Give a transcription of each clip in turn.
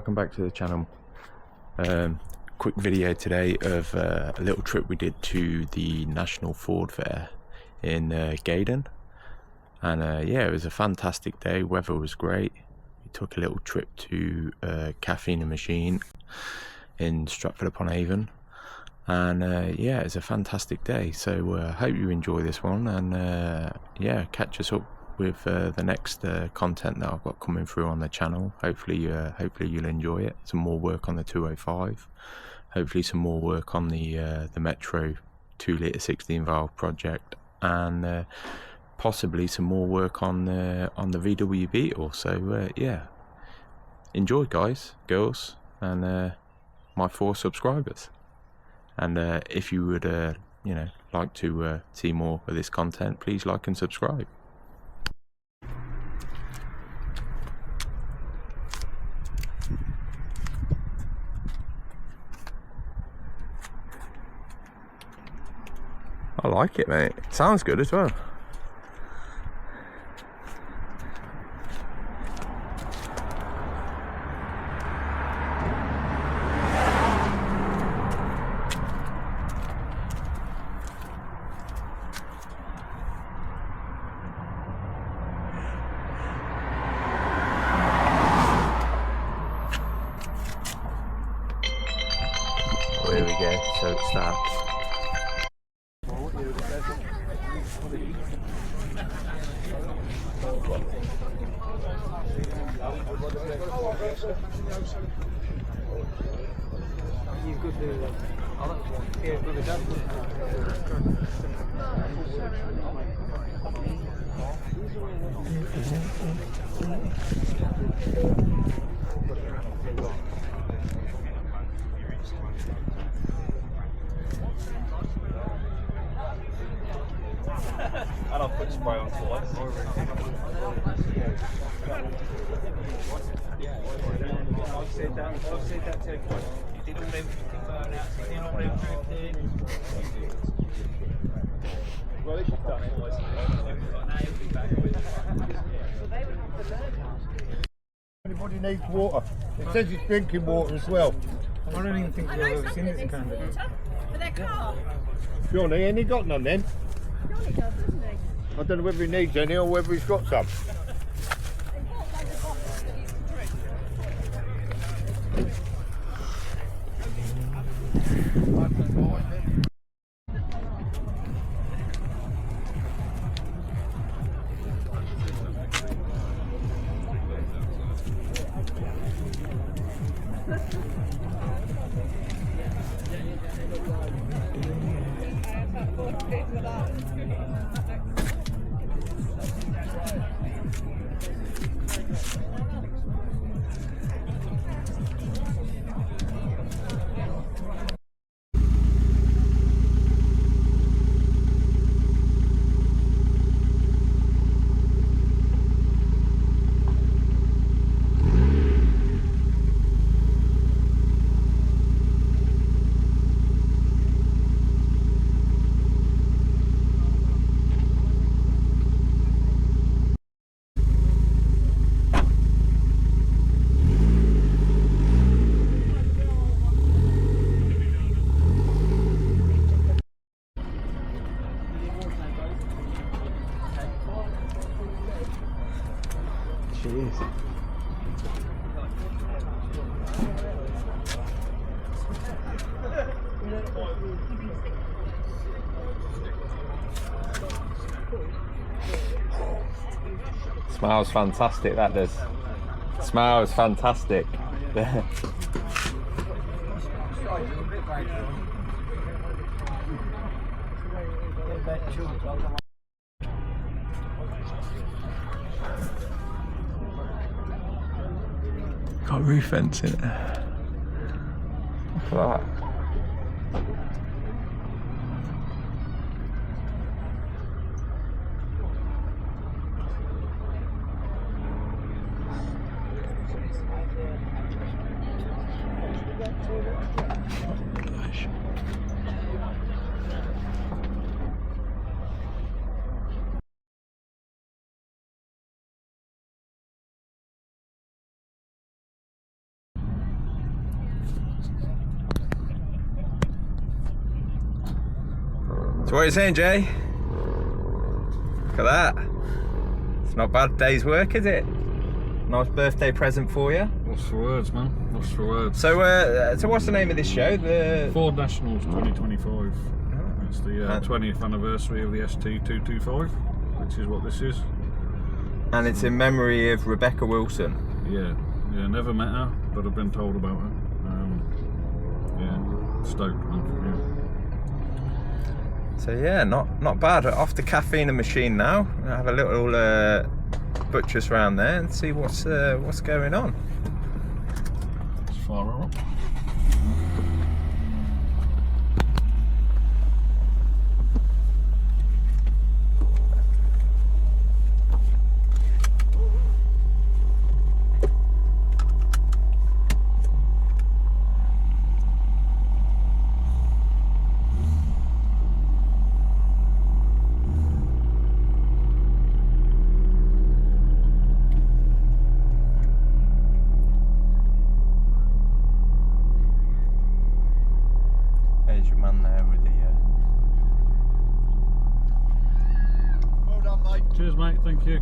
welcome back to the channel. Quick video today of a little trip we did to the National Ford Fair in Gaydon, and yeah, it was a fantastic day. Weather was great. We took a little trip to Cafe and Machine in Stratford upon Avon, and yeah, it was a fantastic day. So hope you enjoy this one, and yeah, catch us up with the next content that I've got coming through on the channel. Hopefully you'll enjoy it. Some more work on the 205, hopefully some more work on the Metro 2 litre 16 valve project, and possibly some more work on the VW Beetle. So yeah, enjoy, guys, girls, and my 4 subscribers. And if you would you know, like to see more of this content, please like and subscribe. I like it, mate. It sounds good as well. Here we go, so it starts. And I'll put spray on twice. I've said that to everyone. You did all them burnouts, you did all them drifting. Well, at least you've done it, boys. Now you'll be back with it. Everybody needs water. It says it's drinking water as well. I don't even think I've ever seen it in Canada. For their car. Johnny, ain't he got none then? Johnny does, doesn't he? I don't know whether he needs any or whether he's got some. Jeez. Smells fantastic, that does. Smells fantastic. Got roof vents in it. Look at that. So what are you saying, Jay? Look at that. It's not a bad day's work, is it? Nice birthday present for you. What's for words, man? What's for words? So, so what's the name of this show? The Ford Nationals 2025. It's the 20th anniversary of the ST225, which is what this is. And it's in memory of Rebecca Wilson. Yeah, never met her, but I've been told about her. Yeah, stoked, man. So yeah, not bad. Off the caffeine and machine now. I'll have a little butchers around there and see what's going on. It's far up. There's your man there with the. Well done, mate. Cheers, mate. Thank you.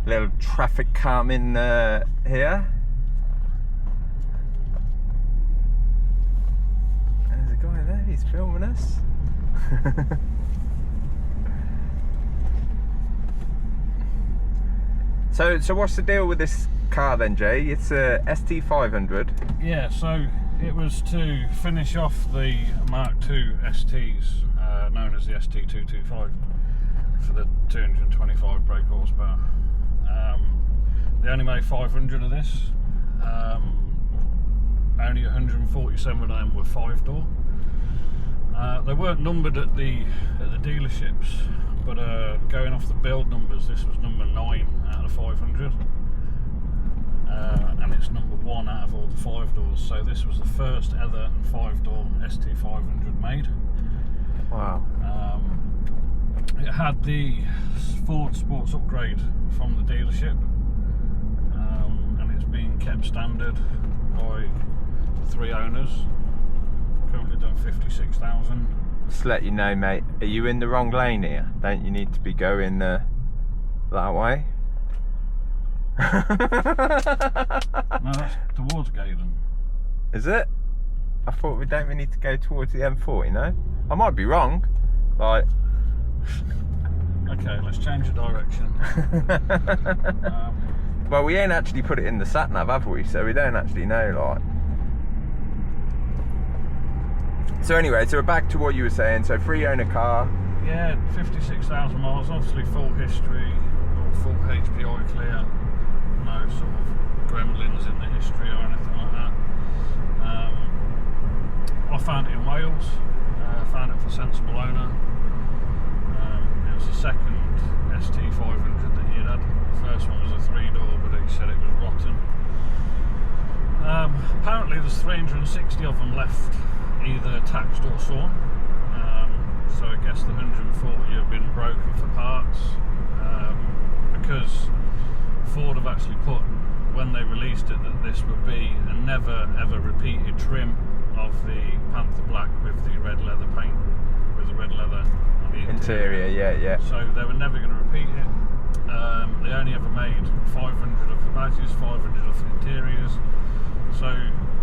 Little traffic calming here. There's a guy there, he's filming us. So what's the deal with this car then, Jay? It's a ST500. Yeah, so it was to finish off the Mark II STs, known as the ST225, for the 225 brake horsepower. They only made 500 of this. Only 147 of them were 5-door. They weren't numbered at the dealerships, but going off the build numbers, this was number 9 out of 500, and it's number 1 out of all the 5-doors. So this was the first ever 5-door ST500 made. Wow. It had the Ford Sports upgrade from the dealership, and it's being kept standard by 3 owners. Currently done 56,000. Just to let you know, mate, are you in the wrong lane here? Don't you need to be going that way? No, that's towards Gaydon. Is it? I thought we don't need to go towards the M40, no? I might be wrong. Like. Okay, let's change the direction. Well, we ain't actually put it in the sat nav, have we? So we don't actually know, like. So anyway, so we're back to what you were saying. So 3-owner car. Yeah, 56,000 miles. Obviously full history, or full HPI clear. No sort of gremlins in the history or anything like that. I found it in Wales. Found it for sensible owner. It was the second ST500 that he had. The first one was a 3-door, but he said it was rotten. Apparently there's 360 of them left, either taxed or sawn. So I guess the 140 have been broken for parts, because Ford have actually put, when they released it, that this would be a never ever repeated trim of the Panther Black with the red leather paint, with the red leather on the Interior, yeah. So they were never going to repeat it. They only ever made 500 of the badges, 500 of the interiors. So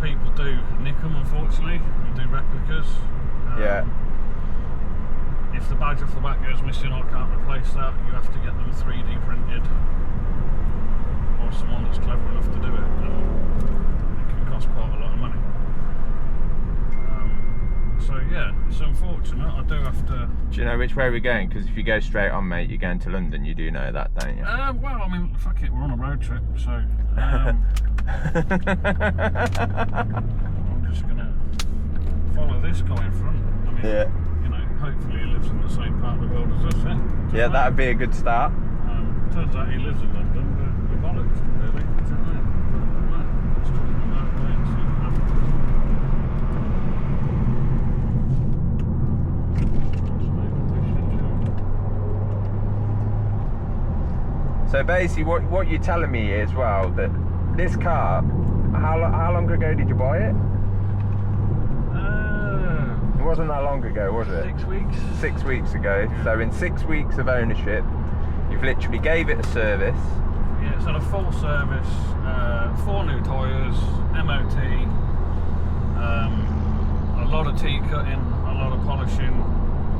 people do nick them, unfortunately, and do replicas. Yeah. If the badge off the back goes missing, I can't replace that. You have to get them 3D printed, or someone that's clever enough to do it. It can cost quite a lot of money. So yeah, it's unfortunate. I do have to. Do you know which way we're going? Because if you go straight on, mate, you're going to London. You do know that, don't you? Well, I mean, fuck it, we're on a road trip, so I'm just gonna follow this guy in front. I mean, Yeah. you know, hopefully he lives in the same part of the world as us. Yeah, that'd be a good start. Turns out he lives in London, but we're bollocks, really. I don't know. Let's try and go that way and see what happens. So basically, what you're telling me is, well, that this car, how long ago did you buy it? It wasn't that long ago, was it? 6 weeks. 6 weeks ago. So in 6 weeks of ownership, you've literally gave it a service. Yeah, it's had a full service, 4 new tyres, MOT, a lot of T-cutting, a lot of polishing.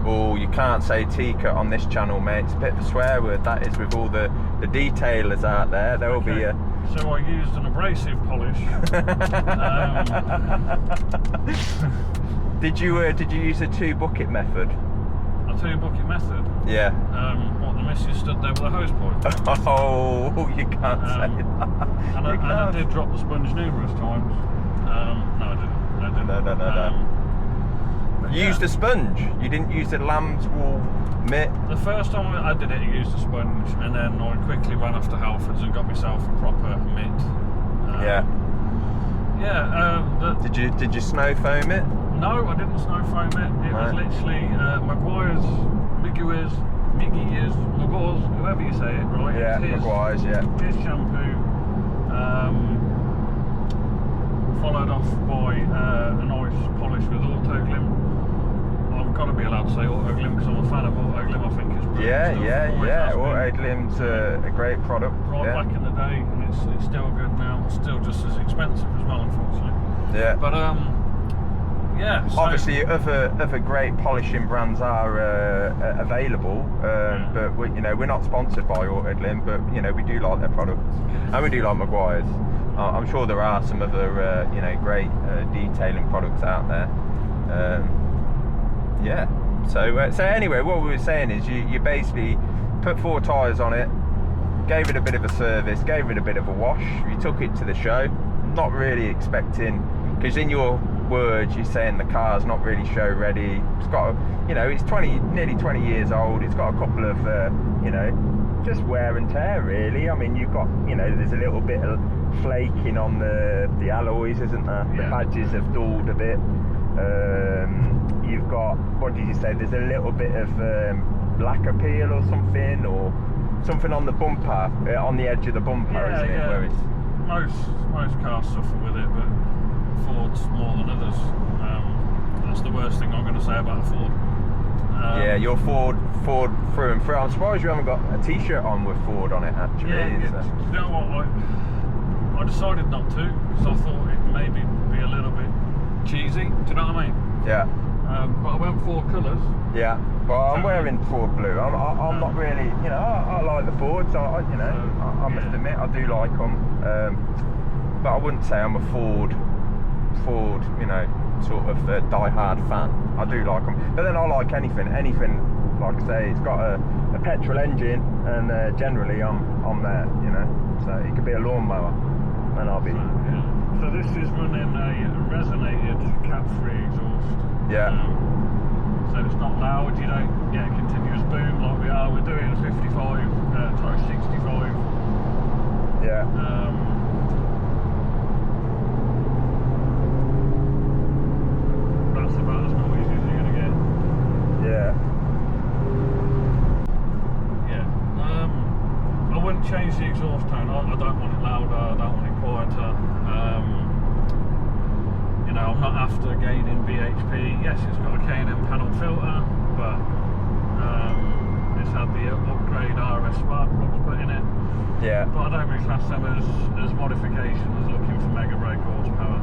Oh, you can't say T-cut on this channel, mate. It's a bit of a swear word, that is, with all the detailers out there. There will be a... So I used an abrasive polish. Did you use a 2-bucket method? A 2-bucket method? Yeah. What, the missus stood there with a hose pipe? Oh, you can't say that. And I did drop the sponge numerous times. No, I didn't. No. You used a sponge. You didn't use a lamb's wool mitt. The first time I did it, I used a sponge, and then I quickly ran off to Halfords and got myself a proper mitt. Yeah. Yeah. Did you snow foam it? No, I didn't snow foam it. It was literally Maguire's, Miggy's, whoever you say it, right? Yeah, Maguire's, yeah. His shampoo, followed off by a nice polish with Autoglym. I've got to be allowed to say Autoglym because I'm a fan of Autoglym. I think it's brilliant. Yeah. Autoglym's a great product. Right back in the day, and it's still good now. It's still just as expensive as well, unfortunately. Yeah. But yeah. So obviously, other great polishing brands are available, but we're not sponsored by Autoglym, but we do like their products, and we do like Maguire's. I'm sure there are some other great detailing products out there. Yeah. So anyway, what we were saying is you basically put 4 tyres on it, gave it a bit of a service, gave it a bit of a wash. You took it to the show, not really expecting, because in your words you're saying the car's not really show ready. It's got it's nearly 20 years old. It's got a couple of just wear and tear really. I mean, you've got there's a little bit of flaking on the alloys, isn't there? The badges have dulled a bit. You've got, what did you say, there's a little bit of black appeal or something on the bumper, on the edge of the bumper, isn't it? Where it's... most cars suffer with it, but Ford's more than others. That's the worst thing I'm going to say about a Ford. Yeah, you're Ford through and through. I'm surprised you haven't got a t-shirt on with Ford on it, actually. You know what, I decided not to, because I thought it maybe be a little bit cheesy, do you know what I mean? Yeah. But I went 4 colours. Yeah. Well, I'm wearing Ford blue. I'm not really, I like the Fords. I must admit I do like them. But I wouldn't say I'm a Ford, sort of die-hard fan. I do like them. But then I like anything, like I say, it's got a petrol engine, and generally I'm there, So it could be a lawnmower, and I'll be. So this is running a resonated cat-free exhaust. Yeah. So it's not loud, you don't get a continuous boom like we are. We're doing 65, 65. Yeah. That's about as noisy as you're gonna get. Yeah. Yeah. I wouldn't change the exhaust tone. I don't want it louder. I don't want it quieter. I'm not after gaining BHP. Yes, it's got a K&M panel filter, but it's had the upgrade RS spark plugs put in it. Yeah. But I don't really class them as modifications, looking for mega brake horsepower.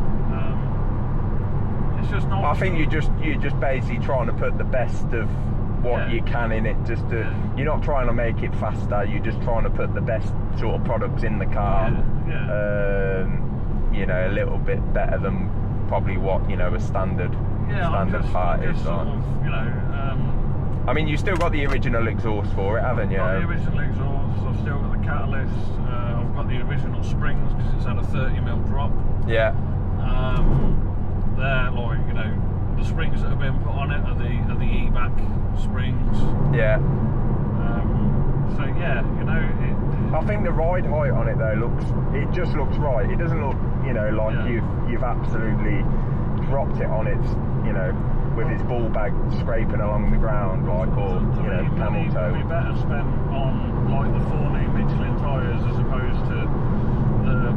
It's just not. I think you're just basically trying to put the best of what you can in it. You're not trying to make it faster. You're just trying to put the best sort of products in the car. A little bit better than probably what a standard part is. I mean, you still got the original exhaust for it, haven't you? I've got the original exhaust. I've still got the catalyst. I've got the original springs because it's had a 30mm drop. Yeah. They're like the springs that have been put on it are the E-back springs. Yeah. So yeah, I think the ride height on it though just looks right. It doesn't look like you've absolutely dropped it on its with its ball bag scraping along the ground like or camel toe. Probably better spent on like the 4 new Michelin tyres as opposed to the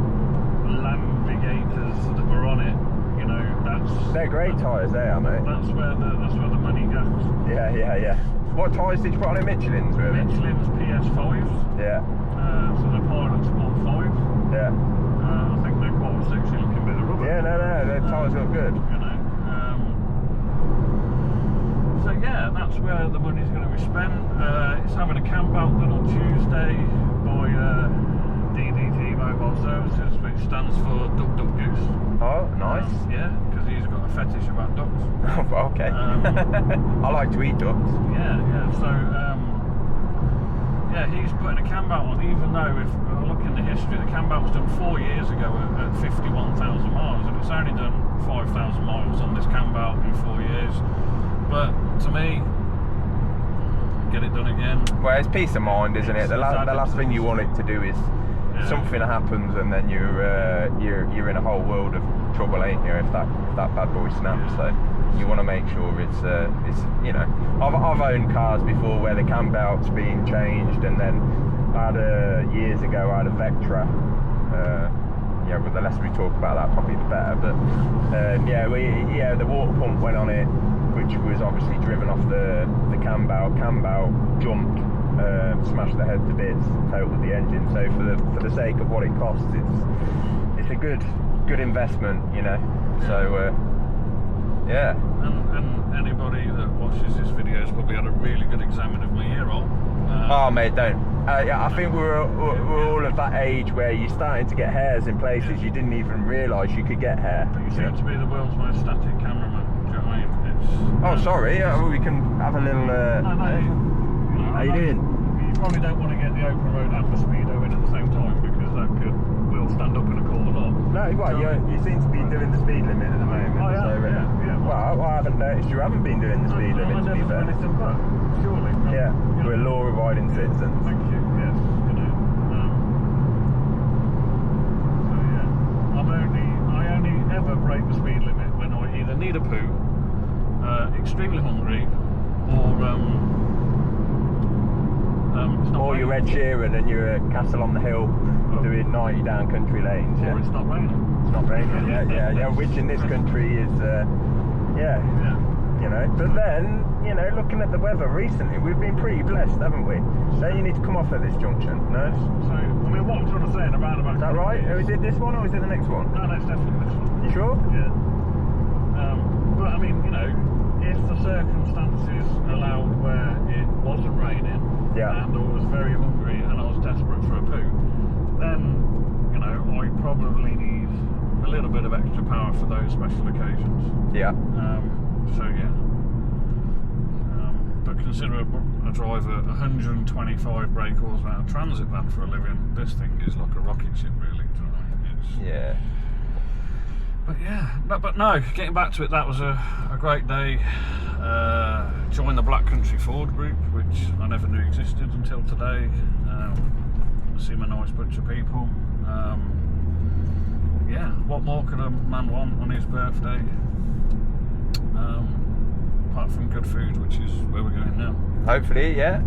great tyres there, mate. That's where the money goes. Yeah. What tyres did you put on it? Michelin's, really? Michelin's PS5s. Yeah. So they're Pilot Sport 5s. Yeah. I think they're quite a sexy looking bit of rubber. Yeah, no, the tyres look good. You know. So yeah, that's where the money's going to be spent. It's having a camp out done on Tuesday by DDT Mobile Services, which stands for Duck Duck Goose. Oh, nice. Yeah, because he's got a fetish about ducks. Okay. I like to eat ducks. Yeah. So yeah, he's putting a camp out on, even though if I look in the history, the camp out was done 4 years ago at 51,000 miles, and it's only done 5,000 miles on this camp out in 4 years. But to me, get it done again. Well, it's peace of mind, isn't it? The last thing you want it to do is something happens and then you're in a whole world of trouble, ain't you? If that bad boy snaps, so you want to make sure it's you know. I've owned cars before where the cam belt's been changed, and then years ago I had a Vectra. Yeah, but the less we talk about that, probably the better. But the water pump went on it, which was obviously driven off the cam belt. Cam belt jumped, smashed the head to bits, totaled the engine. So for the sake of what it costs, it's a good investment, you know. So yeah. And anybody that watches this video has probably had a really good examine of my ear roll. Oh mate, don't. I think we're all of that age where you're starting to get hairs in places you didn't even realise you could get hair. You seem to be the world's most static cameraman. Do you know what I mean? It's, oh, sorry. We can have a little. How you doing? You probably don't want to get the open road and the speedo in at the same time, because we'll stand up in a corner lot. No, well, you seem to be doing the speed limit at the moment. Oh, yeah, so, yeah. Well, I haven't noticed you haven't been doing the speed limit, to be fair. Anything but, surely. Yeah, we're law-abiding citizens. Thank you. Yes, you know. So yeah, I only ever break the speed limit when I either need a poo, extremely hungry, or you're Ed Sheeran and you're at Castle on the Hill doing 90 down country lanes. Or it's not raining. It's not raining. Yeah. Which in this country is, you know. But then, you know, looking at the weather recently, we've been pretty blessed, haven't we? So you need to come off at this junction, no? So, I mean, what I'm trying to say in a roundabout. Is that right? Is it this one or is it the next one? No, it's definitely this one. You sure? Yeah. But I mean, you know, if the circumstances allowed where it wasn't raining, and I was very hungry and I was desperate for a poo, then, you know, I probably need a little bit of extra power for those special occasions. Yeah. So yeah. But consider I drive a 125 brake horsepower transit van for a living. This thing is like a rocket ship, really. Do you know what I mean? Yeah. But yeah, but no, getting back to it, that was a great day. Joined the Black Country Ford group, which I never knew existed until today. Seem a nice bunch of people. Yeah, what more could a man want on his birthday? Apart from good food, which is where we're going now. Hopefully, yeah.